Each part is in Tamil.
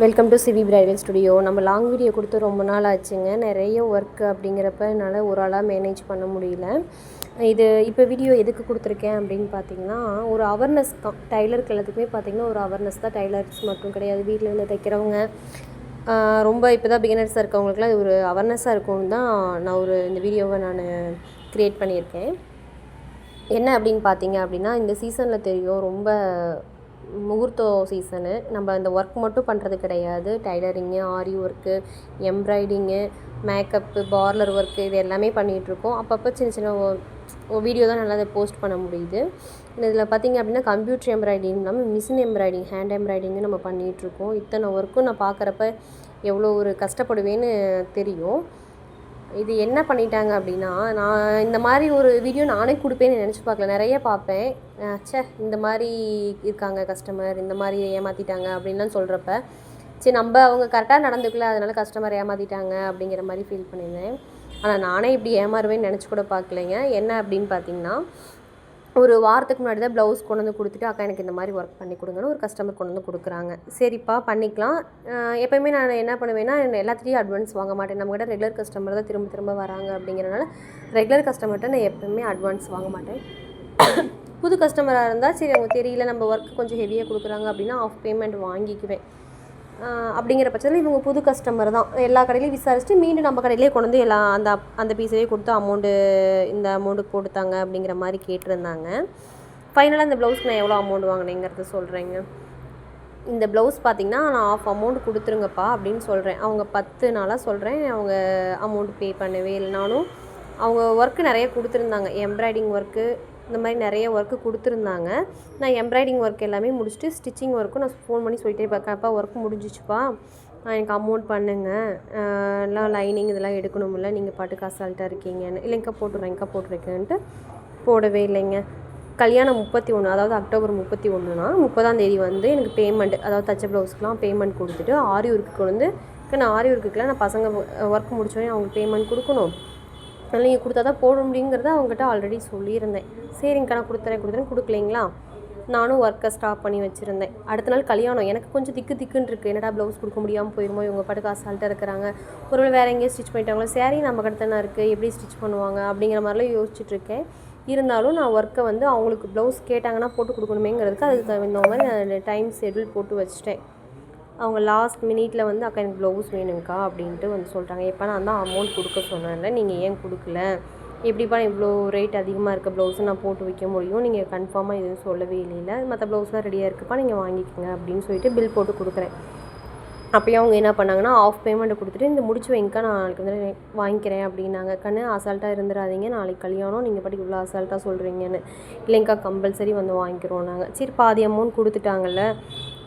Welcome to CV bridal studio. நம்ம லாங் வீடியோ கொடுத்து ரொம்ப நாள் ஆச்சுங்க. நிறைய ஒர்க் அப்படிங்கிறப்ப என்னால் ஒரு ஆளாக மேனேஜ் பண்ண முடியல. இப்போ வீடியோ எதுக்கு கொடுத்துருக்கேன் அப்படின்னு பார்த்தீங்கன்னா, ஒரு அவேர்னஸ் தான். டைலருக்கு எல்லாத்துக்குமே பார்த்திங்கன்னா ஒரு அவேர்னஸ் தான். டைலர்ஸ் மட்டும் கிடையாது, வீட்டில் இருந்து தைக்கிறவங்க ரொம்ப இப்போ தான் பிகினர்ஸாக இருக்கவங்களுக்குலாம் இது ஒரு அவேர்னஸாக இருக்கும்னு தான் நான் இந்த வீடியோவை க்ரியேட் பண்ணியிருக்கேன். என்ன அப்படின்னு பார்த்தீங்க அப்படின்னா, இந்த சீசனில் தெரியும் ரொம்ப முகூர்த்தம் சீசனு. நம்ம இந்த ஒர்க் மட்டும் பண்ணுறது கிடையாது. Tailoring, Aari work, embroidering, makeup, parlour work, இது எல்லாமே பண்ணிகிட்ருக்கோம். அப்பப்போ சின்ன சின்ன வீடியோ தான் நல்லா போஸ்ட் பண்ண முடியுது. இதில் பார்த்திங்க அப்படின்னா கம்ப்யூட்டர் எம்ப்ராய்டிங் இல்லாமல் மிஷின் எம்ப்ராய்டிங், ஹேண்ட் எம்ப்ராய்டிங்கு நம்ம பண்ணிகிட்ருக்கோம். இத்தனை ஒர்க்கும் நான் பார்க்குறப்ப எவ்வளோ ஒரு கஷ்டப்படுவேன்னு தெரியும். இது என்ன பண்ணிட்டாங்க அப்படின்னா, நான் இந்த மாதிரி ஒரு வீடியோ நானே கொடுப்பேன்னு நினச்சி பார்க்கல. நிறைய பார்ப்பேன். இந்த மாதிரி இருக்காங்க கஸ்டமர், இந்த மாதிரி ஏமாற்றிட்டாங்க அப்படின்லாம் சொல்கிறப்ப, சரி அவங்க கரெக்டாக நடந்துக்கல, அதனால் கஸ்டமர் ஏமாற்றிட்டாங்க அப்படிங்கிற மாதிரி ஃபீல் பண்ணியிருந்தேன். ஆனால் நானே இப்படி ஏமாறுவேன்னு நினச்சி கூட பார்க்கலைங்க. என்ன அப்படின்னு பார்த்தீங்கன்னா, ஒரு வாரத்துக்கு முன்னாடி தான் ப்ளவுஸ் கொண்டு வந்து கொடுத்துட்டு, அக்கா எனக்கு இந்த மாதிரி ஒர்க் பண்ணி கொடுங்கன்னு ஒரு கஸ்டமர் கொண்டு வந்து கொடுக்குறாங்க. சரிப்பா பண்ணிக்கலாம். எப்போயுமே நான் என்ன பண்ணுவேன்னா, எல்லாத்துலேயும் அட்வான்ஸ் வாங்க மாட்டேன். நம்மக்கிட்ட ரெகுலர் கஸ்டமர் தான் திரும்ப திரும்ப வராங்க அப்படிங்கிறனால ரெகுலர் கஸ்டமர்கிட்ட நான் எப்போயுமே அட்வான்ஸ் வாங்க மாட்டேன். புது கஸ்டமராக இருந்தால் சரி அவங்க தெரியல, நம்ம ஒர்க் கொஞ்சம் ஹெவியாக கொடுக்குறாங்க அப்படின்னா ஆஃப் பேமெண்ட் வாங்கிக்குவேன். அப்படிங்கிற பட்சத்தில் இவங்க புது கஸ்டமர் தான். எல்லா கடையிலையும் விசாரிச்சுட்டு மீண்டும் நம்ம கடையிலே கொண்டு வந்து அந்த பீஸவே கொடுத்து இந்த அமௌண்ட்டுக்கு போட்டுத்தாங்க அப்படிங்கிற மாதிரி கேட்டிருந்தாங்க. ஃபைனலாக இந்த ப்ளவுஸ்க்கு நான் எவ்வளோ அமௌண்ட் வாங்கினேங்கிறத சொல்கிறேங்க. இந்த ப்ளவுஸ் பார்த்திங்கன்னா நான் ஆஃப் அமௌண்ட் கொடுத்துருங்கப்பா அப்படின்னு சொல்கிறேன். அவங்க 10 நாளாக சொல்கிறேன், அவங்க அமௌண்ட் பே பண்ணவே இல்லைனாலும் அவங்க ஒர்க்கு நிறைய கொடுத்துருந்தாங்க. எம்ப்ராய்டிங் ஒர்க்கு இந்த மாதிரி நிறைய ஒர்க்கு கொடுத்துருந்தாங்க. நான் எம்ப்ராய்டிங் ஒர்க் எல்லாமே முடிச்சுட்டு ஸ்டிச்சிங் ஒர்க்கும் நான் ஃபோன் பண்ணி சொல்லிட்டே பார்க்கப்பா ஒர்க் முடிஞ்சிச்சுப்பா, எனக்கு அமௌண்ட் பண்ணுங்கள், எல்லாம் லைனிங் இதெல்லாம் எடுக்கணும்ல, நீங்கள் பாட்டுக்கு அசால்ட்டாக இருக்கீங்கன்னு. இல்லைங்கக்கா போட்டுருக்கேன்ட்டு போடவே இல்லைங்க. கல்யாணம் 31, அதாவது அக்டோபர் 31னா 30ஆம் தேதி வந்து எனக்கு பேமெண்ட், அதாவது தச்ச ப்ளவுஸ்க்குலாம் பேமெண்ட் கொடுத்துட்டு ஆரி ஒர்க்குக்கு வந்து நான் ஆரி ஒர்க்குக்கெலாம் நான் பசங்க ஒர்க் முடிச்சோடனே அவங்களுக்கு பேமெண்ட் கொடுக்கணும், அதனால் நீங்கள் கொடுத்தா தான் போட முடியுங்கிறத அவங்ககிட்ட ஆல்ரெடி சொல்லியிருந்தேன். சரிங்கக்கா நான் கொடுத்துறேன் கொடுக்கலைங்களா, நானும் ஒர்க்கை ஸ்டாப் பண்ணி வச்சுருந்தேன். அடுத்த நாள் கல்யாணம். எனக்கு கொஞ்சம் திக்குன்னு இருக்குது. என்னடா ப்ளவுஸ் கொடுக்க முடியாமல் போயிருமோ, இவங்க பாட்டுக்கு அசால்ட்டாக இருக்கிறாங்க, ஒருவேளை வேறு எங்கேயும் ஸ்டிச் பண்ணிட்டாங்களோ, சேரீ நம்ம கிட்ட தானே இருக்குது, எப்படி ஸ்டிச் பண்ணுவாங்க அப்படிங்கிற மாதிரிலாம் யோசிச்சுட்ருக்கேன். இருந்தாலும் நான் ஒர்க்கை வந்து அவங்களுக்கு ப்ளவுஸ் கேட்டாங்கன்னா போட்டு கொடுக்கணுமேங்கிறதுக்கு அதுக்கு தகுந்த மாதிரி நான் டைம் ஷெட்யூல் போட்டு வச்சுட்டேன். அவங்க லாஸ்ட் மினிட்ல வந்து அக்கா எனக்கு ப்ளவுஸ் வேணுங்க்கா அப்படின்ட்டு வந்து சொல்கிறாங்க. எப்போ நான் தான் அமௌண்ட் கொடுக்க சொன்னேன்ல, நீங்கள் ஏன் கொடுக்கல, எப்படிப்பா இவ்வளோ ரேட் அதிகமாக இருக்க ப்ளவுஸை நான் போட்டு வைக்க முடியும், நீங்கள் கன்ஃபார்மாக எதுவும் சொல்லவே இல்லை, மற்ற ப்ளவுஸ்லாம் ரெடியாக இருக்குப்பா நீங்கள் வாங்கிக்கோங்க அப்படின்னு சொல்லிட்டு பில் போட்டு கொடுக்குறேன். அப்போயும் அவங்க என்ன பண்ணாங்கன்னா ஆஃப் பேமெண்ட்டை கொடுத்துட்டு இந்த முடிச்சு வைங்கக்கா நான் நாளைக்கு வந்து வாங்கிக்கிறேன் அப்படின்னாங்க. கண்ணு அசால்ட்டாக இருந்துடாதீங்க, நாளைக்கு கல்யாணம், நீங்கள் பாட்டுக்கு இவ்வளோ அசால்ட்டாக சொல்கிறீங்கன்னு. இல்லைங்கக்கா கம்பல்சரி வந்து வாங்கிக்கிறோம் நாங்கள். சரி பாதி அமௌண்ட் கொடுத்துட்டாங்கல்ல,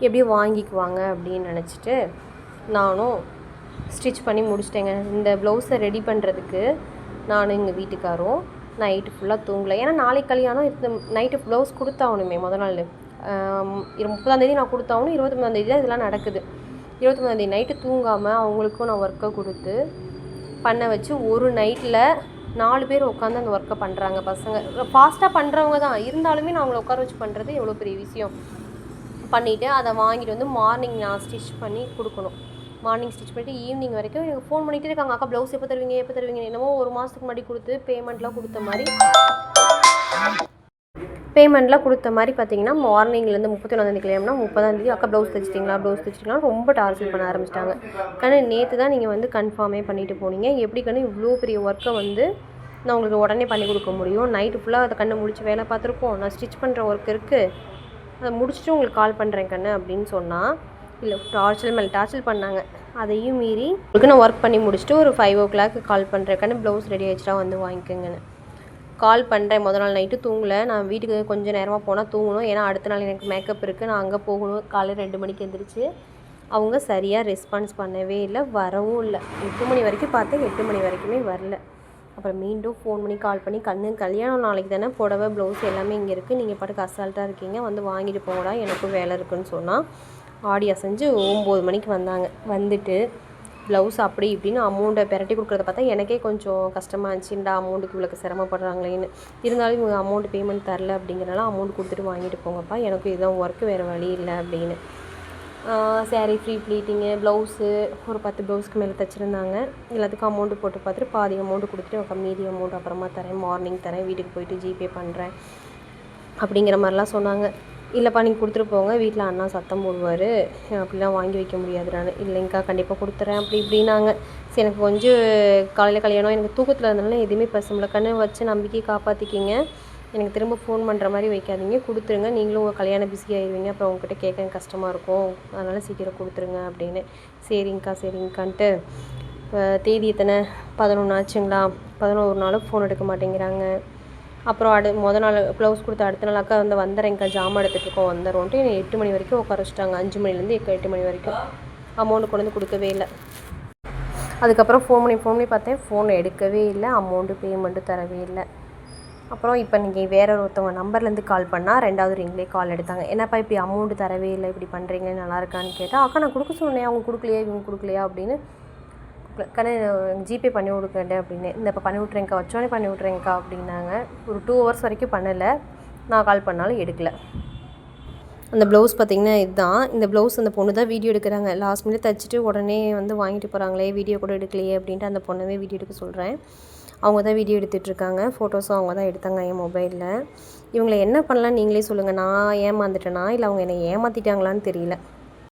எப்படியும் வாங்கிக்குவாங்க அப்படின்னு நினச்சிட்டு நானும் ஸ்டிச் பண்ணி முடிச்சிட்டேங்க. இந்த ப்ளவுஸை ரெடி பண்ணுறதுக்கு நானும் எங்கள் வீட்டுக்காரும் நைட்டு ஃபுல்லாக தூங்கலை. ஏன்னா நாளைக்கு கல்யாணம், இந்த நைட்டு ப்ளவுஸ் கொடுத்தாகணுமே. முதல் நாள் 30ஆம் தேதி நான் கொடுத்தாகணும், 23ஆம் தேதி தான் இதெல்லாம் நடக்குது. 23ஆம் தேதி நைட்டு தூங்காமல் அவங்களுக்கும் நான் ஒர்க்கை கொடுத்து பண்ண வச்சு ஒரு நைட்டில் 4 பேர் உட்காந்து அந்த ஒர்க்கை பண்ணுறாங்க. பசங்க ஃபாஸ்ட்டாக பண்ணுறவங்க தான், இருந்தாலுமே நான் அவங்கள உட்கார வச்சு பண்ணுறது எவ்வளோ பெரிய விஷயம். பண்ணிவிட்டு அதை வாங்கிட்டு வந்து மார்னிங் நான் ஸ்டிச் பண்ணி கொடுக்கணும். மார்னிங் ஸ்டிச் பண்ணிவிட்டு ஈவினிங் வரைக்கும் எனக்கு ஃபோன் பண்ணிகிட்டே இருக்காங்க, அக்கா ப்ளவுஸ் எப்போ தருவீங்க என்னமோ ஒரு மாதத்துக்கு முன்னாடி கொடுத்து பேமெண்ட்லாம் கொடுத்த மாதிரி பார்த்தீங்கன்னா மார்னிங்லேருந்து 31ஆம் தேதி கல்யாணம்னா 30ஆம் தேதி அக்கா ப்ளவுஸ் தைச்சிட்டிங்களா ரொம்ப டார்ச்சர் பண்ண ஆரம்பிச்சிட்டாங்க. கண்ணு நேற்று தான் நீங்கள் வந்து கன்ஃபார்மே பண்ணிவிட்டு போனீங்க, எப்படி கண்ணு இவ்வளோ பெரிய ஒர்க்கை வந்து நான் உங்களுக்கு உடனே பண்ணி கொடுக்க முடியும், நைட்டு ஃபுல்லாக அதை கண்ணை முடிச்சு வேலை பார்த்துருக்கோம், நான் ஸ்டிச் பண்ணுற ஒர்க் இருக்குது, அதை முடிச்சுட்டு உங்களுக்கு கால் பண்ணுறேன் கண்ணு அப்படின்னு சொன்னால், இல்லை டார்ச்சர் மேலே டார்ச்சர் பண்ணாங்க. அதையும் மீறி உங்களுக்கு நான் ஒர்க் பண்ணி முடிச்சுட்டு ஒரு 5 o'clock கால் பண்ணுறேன் கண்ணு, ப்ளவுஸ் ரெடி ஆகிடுச்சா வந்து வாங்கிக்கோங்கன்னு கால் பண்ணுறேன். முதல் நாள் நைட்டு தூங்கலை. நான் வீட்டுக்கு கொஞ்சம் நேரமாக போனால் தூங்கணும், ஏன்னா அடுத்த நாள் எனக்கு மேக்கப் இருக்குது, நான் அங்கே போகணும். காலையில் 2 மணிக்கு எழுந்திரிச்சு அவங்க சரியாக ரெஸ்பான்ஸ் பண்ணவே இல்லை, வரவும் இல்லை. 8 மணி வரைக்கும் பார்த்தேன், 8 மணி வரைக்குமே வரல. அப்புறம் மீண்டும் ஃபோன் பண்ணி கால் பண்ணி கல்யாணம் நாளைக்கு தானே, புடவை ப்ளவுஸ் எல்லாமே இங்கே இருக்குது, நீங்கள் பாட்டுக்கு அசால்ட்டாக இருக்கீங்க, வந்து வாங்கிட்டு போங்கடா, எனக்கும் வேலை இருக்குதுன்னு சொன்னால் ஆடி அசைஞ்சு 9 மணிக்கு வந்தாங்க. வந்துட்டு ப்ளவுஸ் அப்படி இப்படின்னு அமௌண்ட்டை பெரட்டி கொடுக்குறத பார்த்தா எனக்கே கொஞ்சம் கஷ்டமாக இருந்துச்சு, இந்த அமௌண்ட்டுக்கு இவ்வளோ சிரமப்படுறாங்களேன்னு. இருந்தாலும் இவங்க அமௌண்ட் பேமெண்ட் தரல அப்படிங்கிறனால அமௌண்ட் கொடுத்துட்டு வாங்கிட்டு போங்கப்பா, எனக்கு இதுதான் ஒர்க்கு, வேறு வழி இல்லை அப்படின்னு. சாரீ ஃப்ரீ ப்ளீட்டிங்கு, ப்ளவுஸு ஒரு 10 ப்ளவுஸ்க்கு மேலே தைச்சிருந்தாங்க. எல்லாத்துக்கும் அமௌண்ட்டு போட்டு பார்த்துட்டு பாதி அமௌண்ட்டு கொடுத்துட்டு மீதி அமௌண்ட் அப்புறமா தரேன், மார்னிங் தரேன், வீட்டுக்கு போயிட்டு ஜிபே பண்ணுறேன் அப்படிங்கிற மாதிரிலாம் சொன்னாங்க. இல்லைப்பா நீங்கள் கொடுத்துட்டு போங்க, வீட்டில் அண்ணா சத்தம் போடுவார், அப்படிலாம் வாங்கி வைக்க முடியாது. நான் இல்லைங்க்கா கண்டிப்பாக கொடுத்துட்றேன் அப்படி இப்படின்னாங்க. சரி எனக்கு கொஞ்சம் காலையில் கல்யாணம், எனக்கு தூக்கத்தில் இருந்தனால எதுவுமே பேச முடியல. கண்ணை வச்சு நம்பிக்கை காப்பாற்றிக்கிங்க, எனக்கு திரும்ப ஃபோன் பண்ணுற மாதிரி வைக்காதீங்க, கொடுத்துருங்க, நீங்களும் உங்கள் கல்யாணம் பிஸி ஆயிடுவீங்க, அப்புறம் உங்ககிட்ட கேட்க கஷ்டமாக இருக்கும், அதனால் சீக்கிரம் கொடுத்துருங்க அப்படின்னு. சரிங்க்கான்ட்டு தேதி எத்தனை 11 ஆச்சுங்களா, 11 நாளும் ஃபோன் எடுக்க மாட்டேங்கிறாங்க. அப்புறம் மொதல் நாள் ப்ளவுஸ் கொடுத்த அடுத்த நாள் அக்கா வந்துடுறேங்க்கா, ஜாமான் எடுத்துகிட்ருக்கோம் வந்துடும்ன்ட்டு 8 மணி வரைக்கும் உட்கார வச்சுட்டாங்க. 5 மணிலேருந்து 8 மணி வரைக்கும் அமௌண்ட்டு கொண்டு வந்து கொடுக்கவே இல்லை. அதுக்கப்புறம் ஃபோன் பண்ணி பார்த்தேன், ஃபோன் எடுக்கவே இல்லை, அமௌண்ட்டு பேமெண்ட்டு தரவே இல்லை. அப்புறம் இப்போ நீங்கள் வேற ஒருத்தவங்க நம்பர்லேருந்து கால் பண்ணால் 2வது ரிங்லேயே கால் எடுத்தாங்க. என்னப்பா இப்படி அமௌண்ட்டு தரவே இல்லை, இப்படி பண்ணுறீங்க, நல்லா இருக்கான்னு கேட்டால், அக்கா நான் கொடுக்க சொன்னேன், அவங்க கொடுக்கலையா இவங்க கொடுக்கலையா அப்படின்னு. கண்ணு ஜிபே பண்ணி விடுக்கண்டே அப்படின்னு. இந்த இப்போ பண்ணி விட்றேங்க்கா, வச்சோடனே பண்ணி விட்றேங்க்கா அப்படின்னாங்க. ஒரு 2 ஹவர்ஸ் வரைக்கும் பண்ணலை, நான் கால் பண்ணாலும் எடுக்கலை. அந்த ப்ளவுஸ் பார்த்திங்கன்னா இதுதான். இந்த ப்ளவுஸ் அந்த பொண்ணு தான் வீடியோ எடுக்கிறாங்க. லாஸ்ட் மினிட் தைச்சிட்டு உடனே வாங்கிட்டு போகிறாங்களே, வீடியோ கூட எடுக்கலையே அப்படின்ட்டு அந்த பொண்ணவே வீடியோ எடுக்க சொல்கிறேன். அவங்க தான் வீடியோ எடுத்துகிட்ருக்காங்க, ஃபோட்டோஸும் அவங்க தான் எடுத்தாங்க என் மொபைலில். இவங்களை என்ன பண்ணலான்னு நீங்களே சொல்லுங்கள். நான் ஏமாந்துட்டேனா இல்லை அவங்க என்னை ஏமாற்றிட்டாங்களான்னு தெரியல.